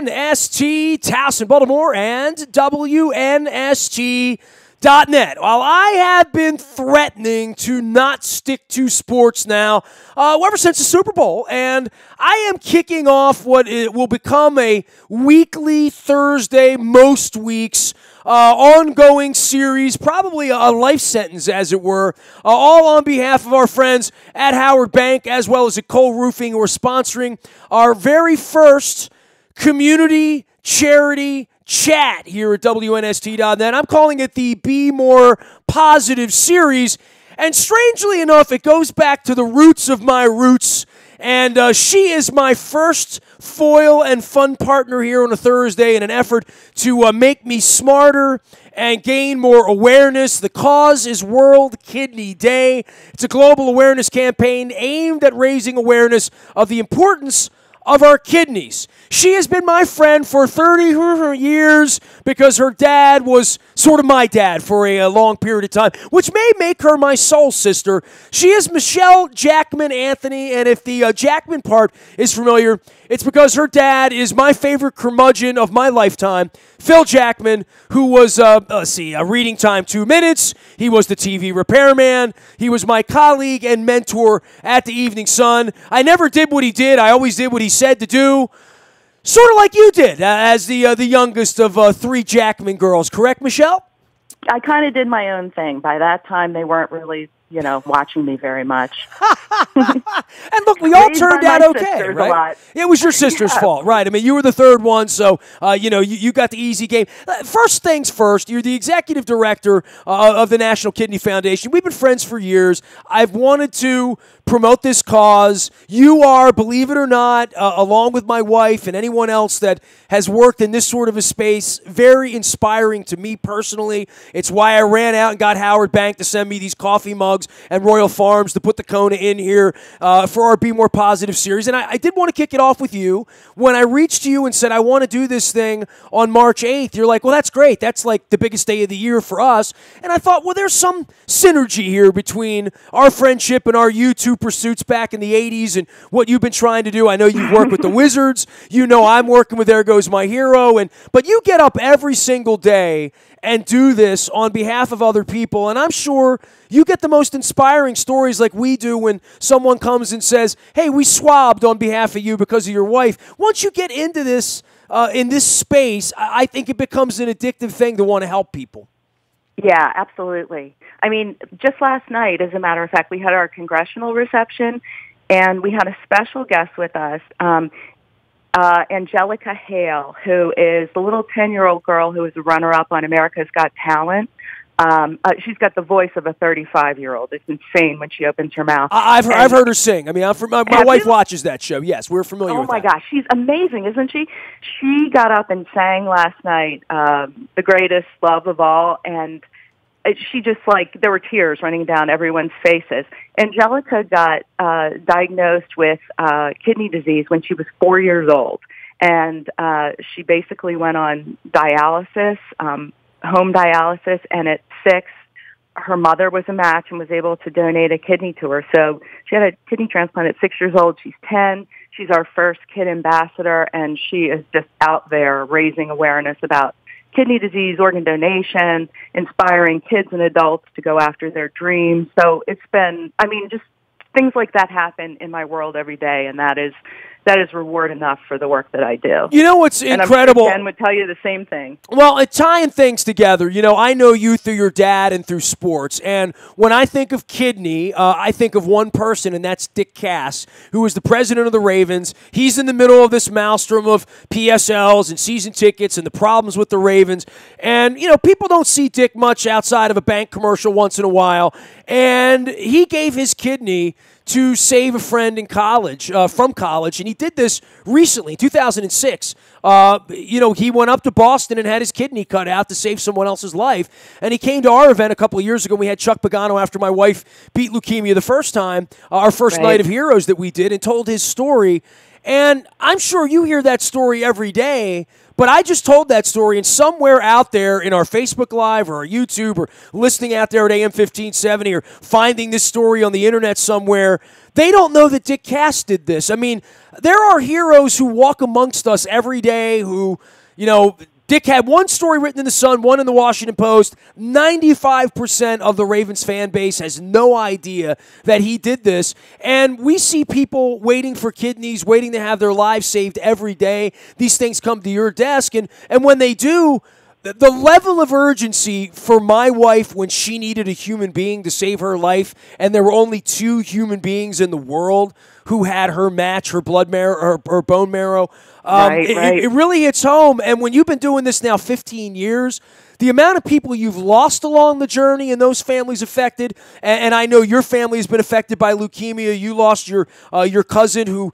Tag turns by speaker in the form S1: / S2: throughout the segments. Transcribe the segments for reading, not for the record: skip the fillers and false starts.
S1: WNST, Towson, Baltimore, and WNST.net. While I have been threatening to not stick to sports now ever since the Super Bowl, and I am kicking off what it will become a weekly Thursday, most weeks, ongoing series, probably a life sentence, as it were, all on behalf of our friends at Howard Bank, as well as at Cole Roofing, who are sponsoring our very first community charity chat here at WNST.net. I'm calling it the Be More Positive series, and strangely enough, it goes back to the roots of my roots, and she is my first foil and fun partner here on a Thursday in an effort to make me smarter and gain more awareness. The cause is World Kidney Day. It's a global awareness campaign aimed at raising awareness of the importance of our kidneys. She has been my friend for 30 years because her dad was sort of my dad for a long period of time, which may make her my soul sister. She is Michele Jackman Anthony, and if the Jackman part is familiar, it's because her dad is my favorite curmudgeon of my lifetime, Phil Jackman, who was, Reading Time 2 Minutes. He was the TV repairman. He was my colleague and mentor at the Evening Sun. I never did what he did. I always did what he said to do. Sort of like you did, as the youngest of three Jackman girls. Correct, Michele?
S2: I kind of did my own thing. By that time, they weren't really, watching me very much.
S1: And look, we all turned out okay, right? It was your sister's fault, right? I mean, you were the third one, so, you got the easy game. First things first, you're the executive director of the National Kidney Foundation. We've been friends for years. I've wanted to promote this cause. You are, believe it or not, along with my wife and anyone else that has worked in this sort of a space, very inspiring to me personally. It's why I ran out and got Howard Bank to send me these coffee mugs and Royal Farms to put the Kona in here for our Be More Positive series. And I did want to kick it off with you. When I reached you and said, I want to do this thing on March 8th, you're like, well, that's great. That's like the biggest day of the year for us. And I thought, well, there's some synergy here between our friendship and our YouTube pursuits back in the 80s and what you've been trying to do. I know you've worked with the Wizards. I'm working with There Goes My Hero. But you get up every single day and do this on behalf of other people. And I'm sure you get the most inspiring stories like we do when someone comes and says, hey, we swabbed on behalf of you because of your wife. Once you get into this, in this space, I think it becomes an addictive thing to want to help people.
S2: Yeah, absolutely. I mean, just last night, as a matter of fact, we had our congressional reception, and we had a special guest with us, Angelica Hale, who is the little 10-year-old girl who is a runner-up on America's Got Talent. She's got the voice of a 35-year-old. It's insane when she opens her mouth.
S1: I've heard her sing. I mean, my wife watches that show. Yes, we're familiar with that.
S2: Oh, my gosh. She's amazing, isn't she? She got up and sang last night, The Greatest Love of All, and she just, there were tears running down everyone's faces. Angelica got diagnosed with kidney disease when she was 4 years old, and she basically went on dialysis, home dialysis, and at 6, her mother was a match and was able to donate a kidney to her. So she had a kidney transplant at 6 years old. She's 10. She's our first kid ambassador, and she is just out there raising awareness about kidney disease, organ donation, inspiring kids and adults to go after their dreams. So it's been, just things like that happen in my world every day, and that is reward enough for the work that I do.
S1: You know what's incredible?
S2: And I'm sure Ken would tell you the same thing.
S1: Well, tying things together, I know you through your dad and through sports, and when I think of kidney, I think of one person, and that's Dick Cass, who is the president of the Ravens. He's in the middle of this maelstrom of PSLs and season tickets and the problems with the Ravens, and, people don't see Dick much outside of a bank commercial once in a while, and he gave his kidney to save a friend in college, from college, and he did this recently, 2006. He went up to Boston and had his kidney cut out to save someone else's life, and he came to our event a couple of years ago. We had Chuck Pagano after my wife beat leukemia the first time, our first night of heroes that we did, and told his story. And I'm sure you hear that story every day, but I just told that story, and somewhere out there in our Facebook Live or our YouTube or listening out there at AM 1570 or finding this story on the internet somewhere, they don't know that Dick Cass did this. I mean, there are heroes who walk amongst us every day who, Dick had one story written in the Sun, one in the Washington Post. 95% of the Ravens fan base has no idea that he did this. And we see people waiting for kidneys, waiting to have their lives saved every day. These things come to your desk. And when they do, the level of urgency for my wife when she needed a human being to save her life, and there were only 2 human beings in the world who had her match, her blood marrow, her bone marrow,
S2: Right.
S1: It really hits home. And when you've been doing this now 15 years, the amount of people you've lost along the journey and those families affected, and I know your family has been affected by leukemia. You lost your cousin who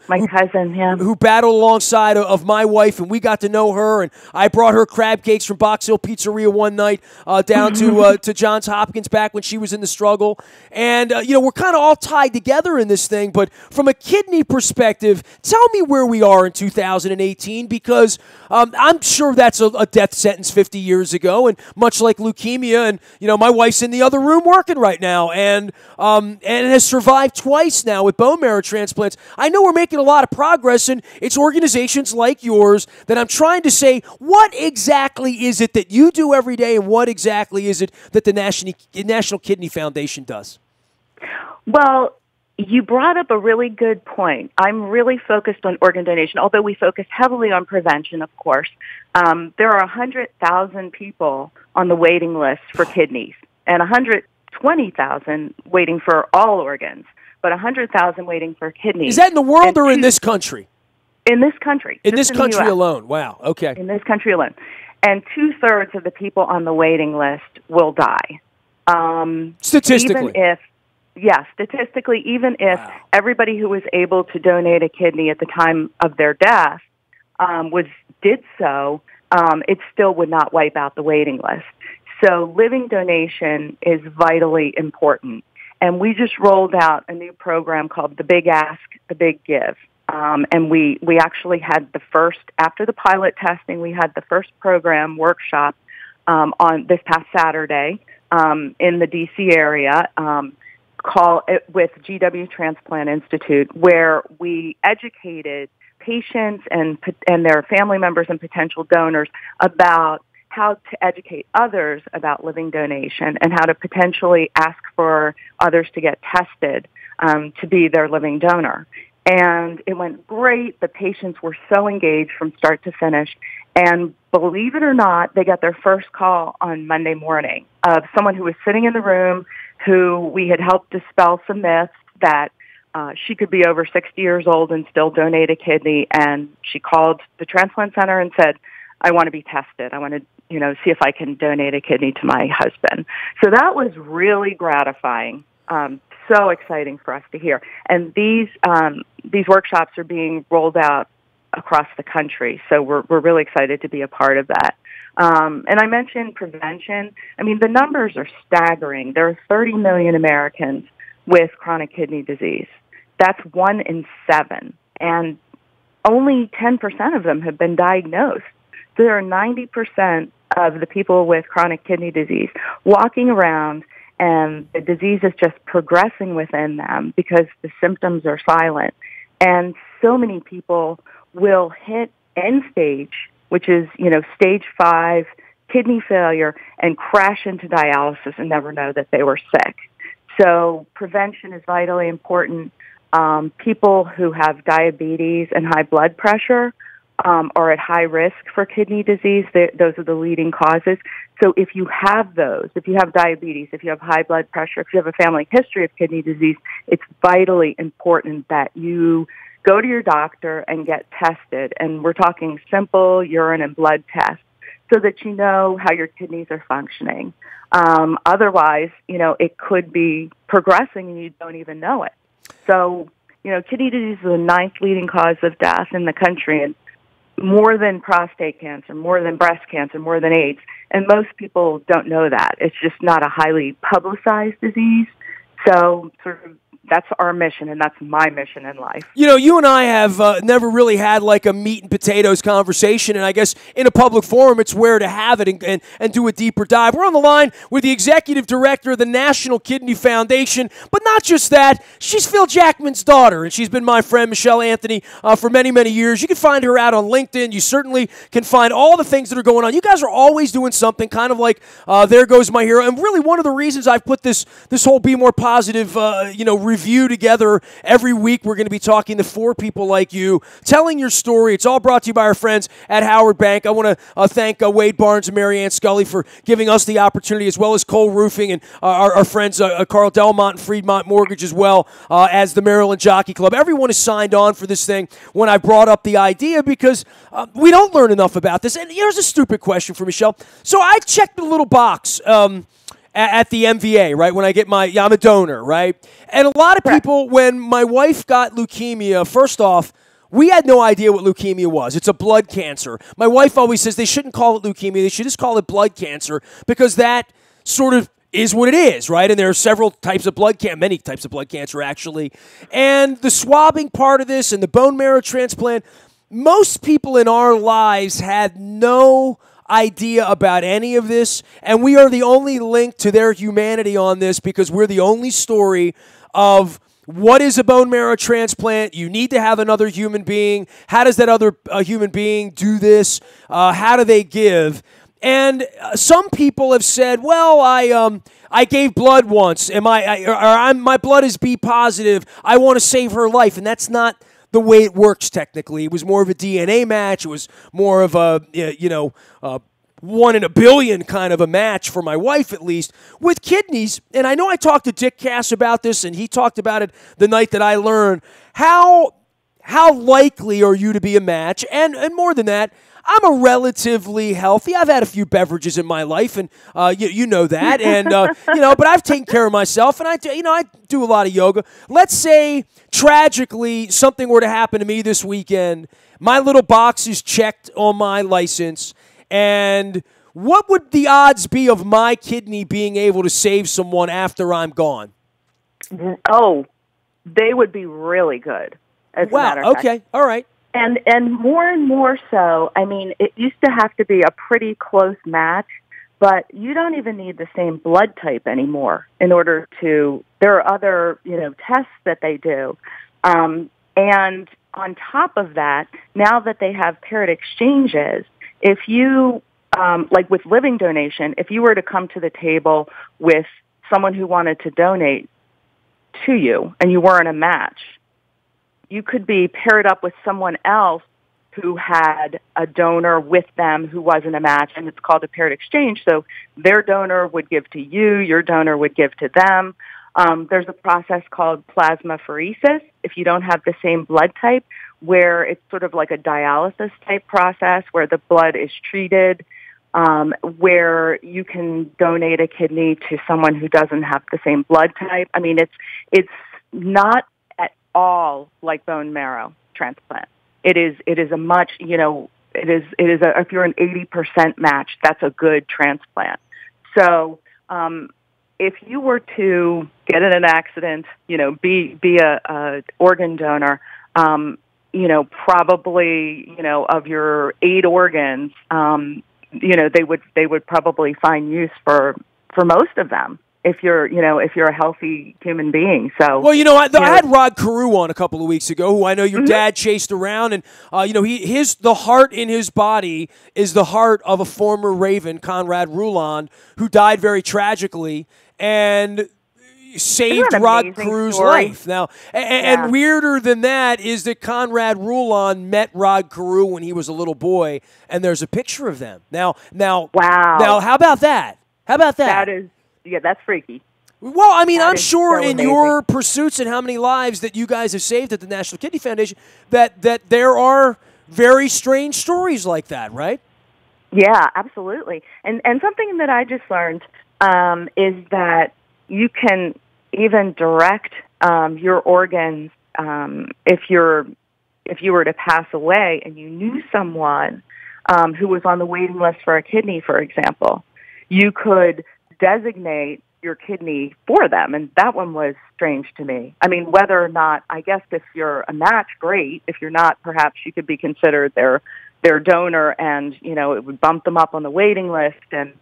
S1: battled alongside of my wife, and we got to know her. And I brought her crab cakes from Box Hill Pizzeria one night down to Johns Hopkins back when she was in the struggle. And we're kind of all tied together in this thing. But from a kidney perspective, tell me where we are in 2018, because I'm sure that's a death sentence 50 years ago, and much like leukemia, and my wife's in the other room working right now, and has survived twice now with bone marrow transplants. I know we're making a lot of progress, and it's organizations like yours that I'm trying to say, what exactly is it that you do every day, and what exactly is it that the National Kidney Foundation does?
S2: Well, you brought up a really good point. I'm really focused on organ donation, although we focus heavily on prevention, of course. There are 100,000 people on the waiting list for kidneys and 120,000 waiting for all organs, but 100,000 waiting for kidneys.
S1: Is that in the world or in this country?
S2: In this country.
S1: In this country alone. Wow. Okay.
S2: In this country alone. And 2/3 of the people on the waiting list will die.
S1: Statistically.
S2: Statistically, even if everybody who was able to donate a kidney at the time of their death did so, it still would not wipe out the waiting list. So living donation is vitally important. And we just rolled out a new program called The Big Ask, The Big Give. And we actually had after the pilot testing, we had the first program workshop on this past Saturday in the D.C. area, with GW Transplant Institute, where we educated patients and their family members and potential donors about how to educate others about living donation and how to potentially ask for others to get tested to be their living donor. And it went great. The patients were so engaged from start to finish. And believe it or not, they got their first call on Monday morning of someone who was sitting in the room who we had helped dispel some myths that she could be over 60 years old and still donate a kidney. And she called the transplant center and said, I want to be tested. I want to, see if I can donate a kidney to my husband. So that was really gratifying. So exciting for us to hear. And these workshops are being rolled out across the country. So we're really excited to be a part of that. And I mentioned prevention. I mean, the numbers are staggering. There are 30 million Americans with chronic kidney disease. That's 1 in 7. And only 10% of them have been diagnosed. So there are 90% of the people with chronic kidney disease walking around, and the disease is just progressing within them because the symptoms are silent. And so many people will hit end stage, which is, stage 5 kidney failure, and crash into dialysis and never know that they were sick. So prevention is vitally important. People who have diabetes and high blood pressure are at high risk for kidney disease. Those are the leading causes. So if you have those, if you have diabetes, if you have high blood pressure, if you have a family history of kidney disease, it's vitally important that you go to your doctor and get tested. And we're talking simple urine and blood tests so that you know how your kidneys are functioning. Otherwise, it could be progressing and you don't even know it. So, kidney disease is the 9th leading cause of death in the country, and more than prostate cancer, more than breast cancer, more than AIDS. And most people don't know that. It's just not a highly publicized disease. So sort of that's our mission, and that's my mission in life.
S1: You know, you and I have never really had like a meat and potatoes conversation, and I guess in a public forum, it's where to have it and do a deeper dive. We're on the line with the executive director of the National Kidney Foundation, but not just that. She's Phil Jackman's daughter, and she's been my friend, Michele Anthony, for many, many years. You can find her out on LinkedIn. You certainly can find all the things that are going on. You guys are always doing something, kind of like There Goes My Hero, and really one of the reasons I've put this whole Be More Positive, review together every week. We're going to be talking to 4 people like you, telling your story. It's all brought to you by our friends at Howard Bank. I want to thank Wade Barnes and Mary Ann Scully for giving us the opportunity, as well as Cole Roofing and our friends Carl Delmont and Fremont Mortgage, as well as the Maryland Jockey Club. Everyone has signed on for this thing when I brought up the idea, because we don't learn enough about this. And here's a stupid question for Michele. So I checked the little box at the MVA, right? When I get I'm a donor, right? And a lot of people, when my wife got leukemia, first off, we had no idea what leukemia was. It's a blood cancer. My wife always says they shouldn't call it leukemia. They should just call it blood cancer, because that sort of is what it is, right? And there are several types of many types of blood cancer, actually. And the swabbing part of this and the bone marrow transplant, most people in our lives had no idea about any of this, and we are the only link to their humanity on this, because we're the only story of what is a bone marrow transplant. You need to have another human being. How does that other human being do this? How do they give? And some people have said, well, I gave blood once. My blood is B positive. I want to save her life. And that's not the way it works technically. It was more of a DNA match. It was more of a, 1 in a billion kind of a match for my wife, at least, with kidneys. And I know I talked to Dick Cass about this, and he talked about it the night that I learned. How likely are you to be a match? And more than that, I'm a relatively healthy. I've had a few beverages in my life, and you know that, and but I've taken care of myself, and I do a lot of yoga. Let's say tragically something were to happen to me this weekend. My little box is checked on my license, and what would the odds be of my kidney being able to save someone after I'm gone?
S2: Oh, they would be really good. As a matter of fact.
S1: Okay, all right.
S2: And more so, I mean, it used to have to be a pretty close match, but you don't even need the same blood type anymore in order to, there are other, tests that they do. And on top of that, now that they have paired exchanges, if you, like with living donation, if you were to come to the table with someone who wanted to donate to you and you weren't a match, you could be paired up with someone else who had a donor with them who wasn't a match, and it's called a paired exchange. So their donor would give to you, your donor would give to them. There's a process called plasmapheresis if you don't have the same blood type, where it's sort of like a dialysis type process where the blood is treated, where you can donate a kidney to someone who doesn't have the same blood type. I mean, it's not all like bone marrow transplant. It is a much, if you're an 80% match, that's a good transplant. So, if you were to get in an accident, be a organ donor, probably, of your 8 organs, they would probably find use for most of them. If you're a healthy human being. So, well,
S1: I had Rod Carew on a couple of weeks ago, who I know your dad chased around, and the heart in his body is the heart of a former Raven, Conrad Ruland, who died very tragically and saved Rod Carew's life. Now, and weirder than that is that Conrad Ruland met Rod Carew when he was a little boy, and there's a picture of them. Now,
S2: wow.
S1: Now, how about that?
S2: Yeah, that's freaky.
S1: Well, I mean, I'm sure in your pursuits and how many lives that you guys have saved at the National Kidney Foundation that there are very strange stories like that, right?
S2: Yeah, absolutely. And something that I just learned is that you can even direct your organs if you were to pass away and you knew someone who was on the waiting list for a kidney, for example. You could designate your kidney for them. And that one was strange to me. I mean, whether or not, I guess if you're a match, great. If you're not, perhaps you could be considered their donor, and, you know, it would bump them up on the waiting list. And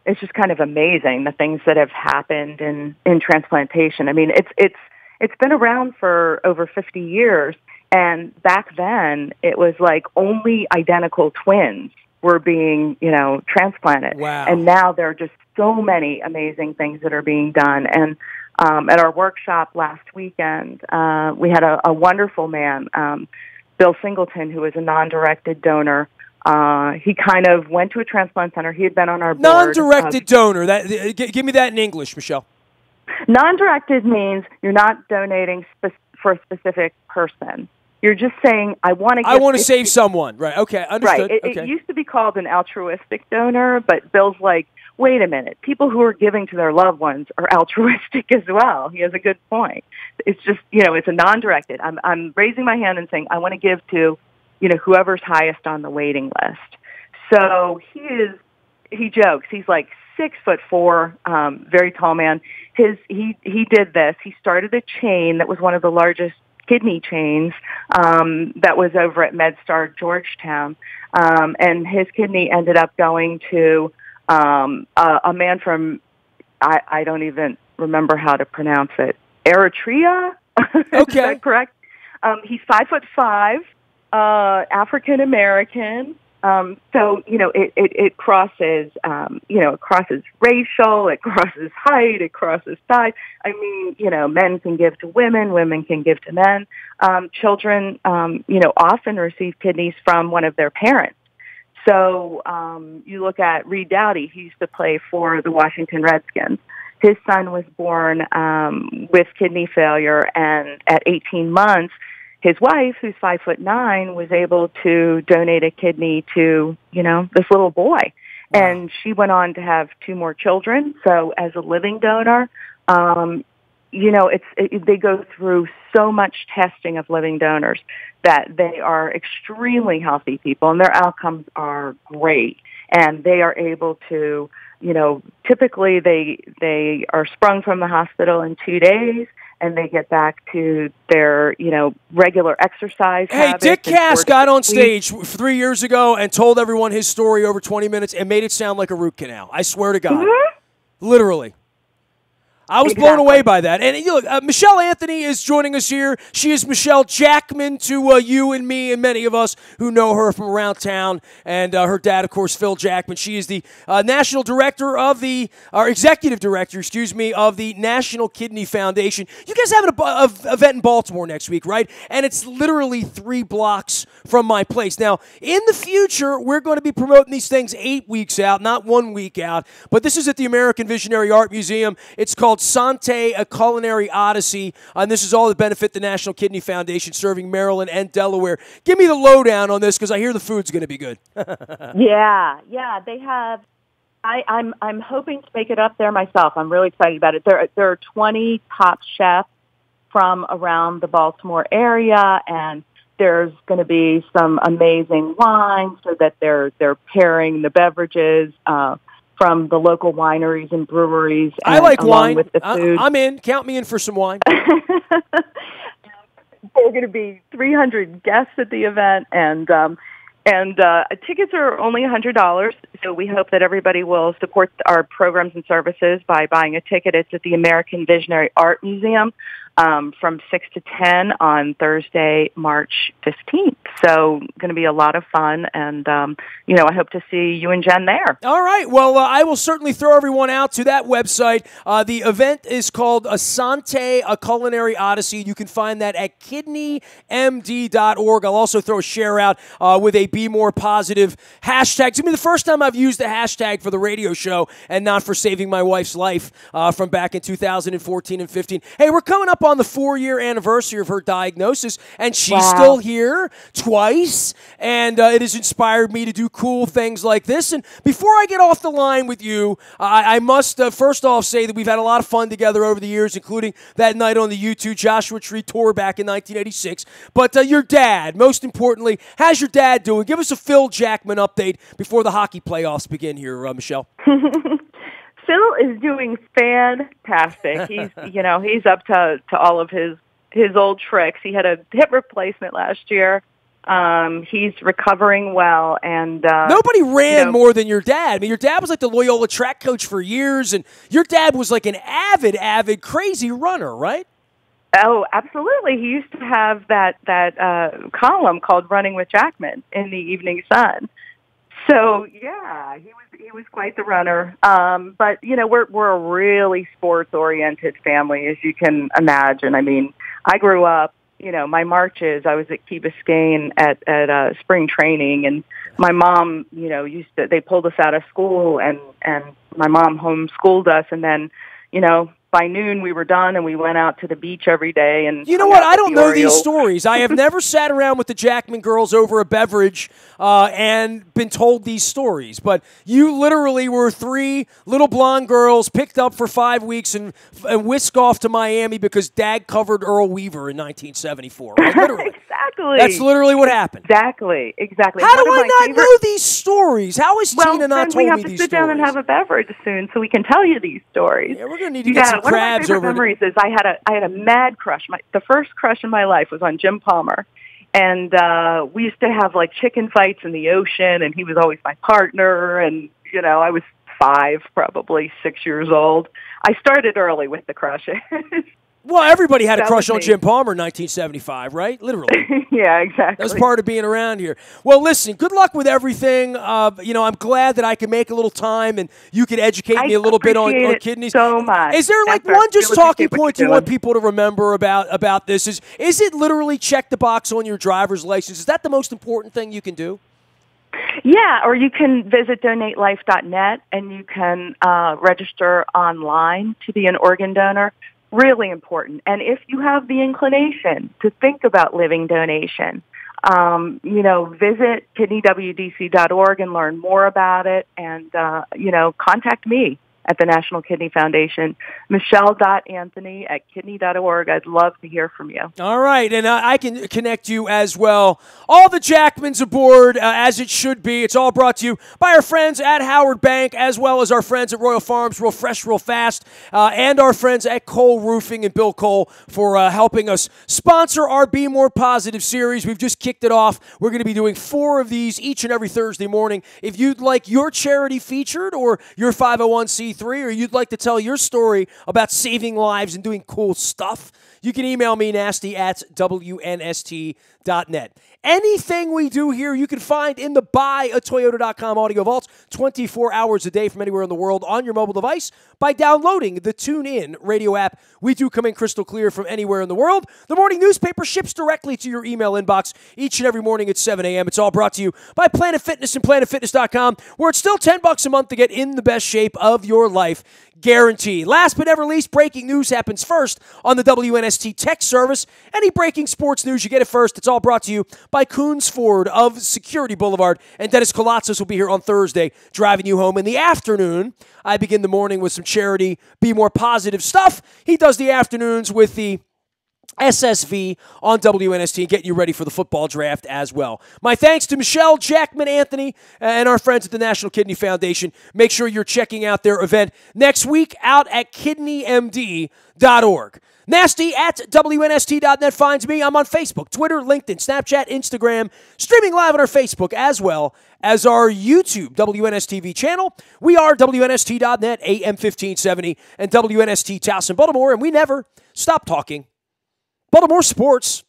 S2: it's just kind of amazing, the things that have happened in transplantation. I mean, it's been around for over 50 years. And back then, it was like only identical twins were being, you know, transplanted.
S1: Wow.
S2: And now there are just so many amazing things that are being done. And at our workshop last weekend, we had a wonderful man, Bill Singleton, who is a non-directed donor. He kind of went to a transplant center. He had been on our board.
S1: Non-directed donor. Give me that in English, Michele.
S2: Non-directed means you're not donating for a specific person. You're just saying, I want to
S1: save someone. Right. Okay. Understood.
S2: Right. It used to be called an altruistic donor, but Bill's like, wait a minute. People who are giving to their loved ones are altruistic as well. He has a good point. It's just, you know, it's a non-directed. I'm raising my hand and saying, I want to give to, you know, whoever's highest on the waiting list. So he jokes. He's like 6'4", very tall man. He did this. He started a chain that was one of the largest kidney chains that was over at MedStar Georgetown, and his kidney ended up going to a man from, I don't even remember how to pronounce it, Eritrea.
S1: Okay.
S2: Is that correct? He's 5'5", African American. So, you know, it crosses, you know, it crosses racial, it crosses height, it crosses size. I mean, you know, men can give to women, women can give to men. Children, you know, often receive kidneys from one of their parents. So, you look at Reed Doughty, he used to play for the Washington Redskins. His son was born, with kidney failure, and at 18 months, his wife, who's 5'9", was able to donate a kidney to, you know, this little boy. Wow. And she went on to have 2 more children. So as a living donor, you know, they go through so much testing of living donors that they are extremely healthy people, and their outcomes are great. And they are able to, you know, typically they are sprung from the hospital in 2 days, and they get back to their, you know, regular exercise habits.
S1: Hey, Dick Cass got on stage 3 years ago and told everyone his story over 20 minutes and made it sound like a root canal. I swear to God. Mm-hmm. Literally. I was blown away by that. And look, Michele Anthony is joining us here. She is Michele Jackman to you and me and many of us who know her from around town. And her dad, of course, Phil Jackman. She is the national director of executive director, of the National Kidney Foundation. You guys have an event in Baltimore next week, right? And it's literally 3 blocks from my place. Now, in the future, we're going to be promoting these things 8 weeks out, not 1 week out. But this is at the American Visionary Art Museum. It's called Sante, a Culinary Odyssey, and this is all to benefit the National Kidney Foundation serving Maryland and Delaware. Give me the lowdown on this, because I hear the food's going to be good.
S2: Yeah, they have. I'm hoping to make it up there myself. I'm really excited about it. There are 20 top chefs from around the Baltimore area, and there's going to be some amazing wines, so that they're pairing the beverages from the local wineries and breweries. And
S1: I like wine.
S2: With the food.
S1: I'm in. Count me in for some wine.
S2: There are going to be 300 guests at the event, and tickets are only $100. So we hope that everybody will support our programs and services by buying a ticket. It's at the American Visionary Art Museum from 6 to 10 on Thursday, March 15th. So going to be a lot of fun, and, you know, I hope to see you and Jen there.
S1: All right. Well, I will certainly throw everyone out to that website. The event is called Asante, a Culinary Odyssey. You can find that at kidneymd.org. I'll also throw a share out with a Be More Positive hashtag. It's going to be the first time I've used the hashtag for the radio show and not for saving my wife's life from back in 2014 and 15. Hey, we're coming up on the 4-year anniversary of her diagnosis, and she's still here twice, and it has inspired me to do cool things like this. And before I get off the line with you, I must first off say that we've had a lot of fun together over the years, including that night on the U2 Joshua Tree tour back in 1986. But your dad, most importantly, how's your dad doing? Give us a Phil Jackman update before the hockey playoffs begin here, Michele.
S2: Phil is doing fantastic. He's, he's up to all of his old tricks. He had a hip replacement last year. He's recovering well, and
S1: nobody ran more than your dad. I mean, your dad was like the Loyola track coach for years, and your dad was like an avid, crazy runner, right?
S2: Oh, absolutely. He used to have that column called "Running with Jackman" in the Evening Sun. So yeah, he was quite the runner. But we're a really sports oriented family, as you can imagine. I mean, I grew up. My marches, I was at Key Biscayne at spring training, and my mom, they pulled us out of school, and my mom homeschooled us, and then, by noon we were done, and we went out to the beach every day. And
S1: you know what? I don't know these stories. I have never sat around with the Jackman girls over a beverage and been told these stories. But you literally were 3 little blonde girls picked up for 5 weeks and whisked off to Miami because Dad covered Earl Weaver in 1974. Right? Literally.
S2: Exactly.
S1: That's literally what happened.
S2: Exactly.
S1: How do I not know these stories? How has Tina not told me these stories?
S2: We have to sit down and have a beverage soon so we can tell you these stories.
S1: Yeah, we're going to need to get some crabs over.
S2: One of my favorite memories is I had a mad crush. The first crush in my life was on Jim Palmer. And we used to have like chicken fights in the ocean, and he was always my partner. And, I was 5, probably 6 years old. I started early with the crushes.
S1: Well, everybody had a crush on Jim Palmer in 1975, right? Literally.
S2: Yeah, exactly.
S1: That was part of being around here. Well, listen, good luck with everything. I'm glad that I can make a little time and you can educate me a little bit on kidneys.
S2: So much.
S1: Is there like one just talking point you want people to remember about this? Is it literally check the box on your driver's license? Is that the most important thing you can do?
S2: Yeah, or you can visit donatelife.net and you can register online to be an organ donor. Really important. And if you have the inclination to think about living donation, visit kidneywdc.org and learn more about it. And, contact me at the National Kidney Foundation, Michele.Anthony at kidney.org. I'd love to hear from you.
S1: All right, and I can connect you as well. All the Jackmans aboard, as it should be. It's all brought to you by our friends at Howard Bank, as well as our friends at Royal Farms, Real Fresh, Real Fast, and our friends at Cole Roofing and Bill Cole for helping us sponsor our Be More Positive series. We've just kicked it off. We're going to be doing 4 of these each and every Thursday morning. If you'd like your charity featured or your 501c3, or you'd like to tell your story about saving lives and doing cool stuff, you can email me nasty@WNST.net. Anything we do here, you can find in the buyatoyota.com audio vaults 24 hours a day from anywhere in the world on your mobile device by downloading the TuneIn radio app. We do come in crystal clear from anywhere in the world. The morning newspaper ships directly to your email inbox each and every morning at 7 a.m. It's all brought to you by Planet Fitness and PlanetFitness.com, where it's still $10 a month to get in the best shape of your life. Guaranteed. Last but never least, breaking news happens first on the WNST text service. Any breaking sports news, you get it first. It's all brought to you by Coons Ford of Security Boulevard. And Dennis Kolatzis will be here on Thursday driving you home. In the afternoon, I begin the morning with some charity, Be More Positive stuff. He does the afternoons with the SSV on WNST and getting you ready for the football draft as well. My thanks to Michele Jackman Anthony and our friends at the National Kidney Foundation. Make sure you're checking out their event next week out at kidneymd.org. Nasty at WNST.net finds me. I'm on Facebook, Twitter, LinkedIn, Snapchat, Instagram, streaming live on our Facebook as well as our YouTube WNSTV channel. We are WNST.net, AM 1570, and WNST Towson, Baltimore, and we never stop talking Baltimore sports.